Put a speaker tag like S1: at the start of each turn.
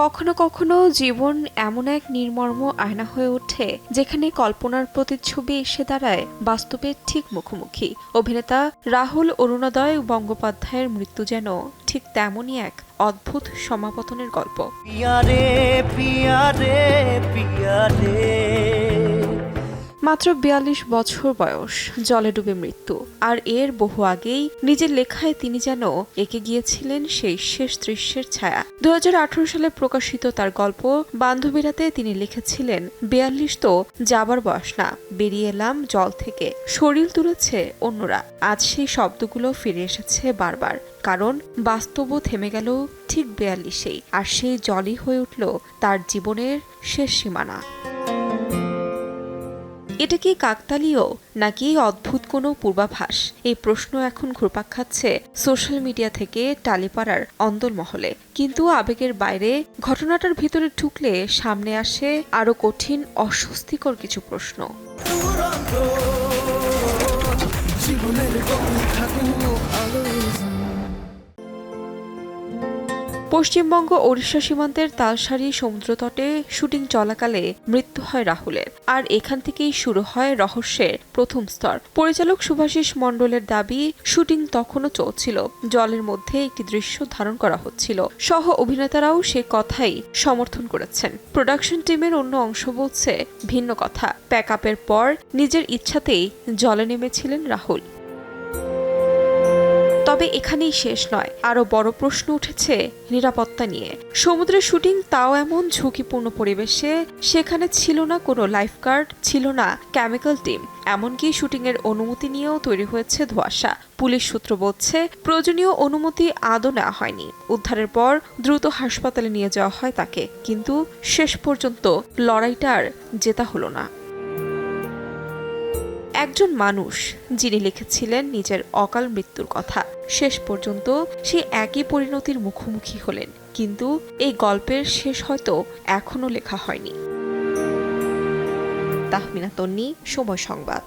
S1: কখনো কখনো জীবন এমন এক নির্মর্ম আয়না হয়ে ওঠে যেখানে কল্পনার প্রতিচ্ছবি এসে দাঁড়ায় বাস্তবের ঠিক মুখোমুখি। অভিনেতা রাহুল অরুণোদয় গঙ্গোপাধ্যায়ের মৃত্যু যেন ঠিক তেমনই এক অদ্ভুত সমাপতনের গল্প। মাত্র ৪২ বছর বয়স, জলে ডুবে মৃত্যু। আর এর বহু আগেই নিজের লেখায় তিনি যেন এঁকে গিয়েছিলেন সেই শেষ দৃশ্যের ছায়া। ২০১৮ সালে প্রকাশিত তার গল্প বান্ধবীরাতে তিনি লিখেছিলেন, ৪২ তো যাবার বয়স না, বেরিয়ে এলাম জল থেকে, শরীর তুলেছে অন্যরা। আজ সেই শব্দগুলো ফিরে এসেছে বারবার, কারণ বাস্তবও থেমে গেল ঠিক ৪২-এই, আর সেই জলই হয়ে উঠল তার জীবনের শেষ সীমানা। এটা কি কাকতালীয় নাকি অদ্ভুত কোনো পূর্বাভাস? এই প্রশ্ন এখন ঘুরপাক খাচ্ছে সোশ্যাল মিডিয়া থেকে টালিপাড়ার অন্দরমহলে। কিন্তু আবেগের বাইরে ঘটনাটার ভিতরে ঢুকলে সামনে আসে আরো কঠিন, অস্বস্তিকর কিছু প্রশ্ন। পশ্চিমবঙ্গ ওড়িশা সীমান্তের তালসারি সমুদ্রতটে শুটিং চলাকালে মৃত্যু হয় রাহুলের। আর এখান থেকেই শুরু হয় রহস্যের প্রথম স্তর। পরিচালক শুভাশিস মণ্ডলের দাবি, শুটিং তখনও চলছিল, জলের মধ্যে একটি দৃশ্য ধারণ করা হচ্ছিল। সহ অভিনেতারাও সে কথাই সমর্থন করেছেন। প্রোডাকশন টিমের অন্য অংশ বলছে ভিন্ন কথা। প্যাকআপের পর নিজের ইচ্ছাতেই জলে নেমেছিলেন রাহুল। তবে এখানেই শেষ নয়, আরো বড় প্রশ্ন উঠেছে নিরাপত্তা নিয়ে। সমুদ্রের শুটিং, তাও এমন ঝুঁকিপূর্ণ পরিবেশে। সেখানে ছিল না কোনো লাইফগার্ড, ছিল না কেমিক্যাল টিম, এমনকি শুটিং এর অনুমতি নিয়েও তৈরি হয়েছে ধোঁয়াশা। পুলিশ সূত্র বলছে প্রয়োজনীয় অনুমতি আদৌ নেওয়া হয়নি। উদ্ধারের পর দ্রুত হাসপাতালে নিয়ে যাওয়া হয় তাকে, কিন্তু শেষ পর্যন্ত লড়াইটা আর জেতা হলো না। একজন মানুষ যিনি লিখেছিলেন নিজের অকাল মৃত্যুর কথা, শেষ পর্যন্ত সে একই পরিণতির মুখোমুখি হলেন। কিন্তু এই গল্পের শেষ হয়তো এখনো লেখা হয়নি। তাহমিনা তন্নি, সময় সংবাদ।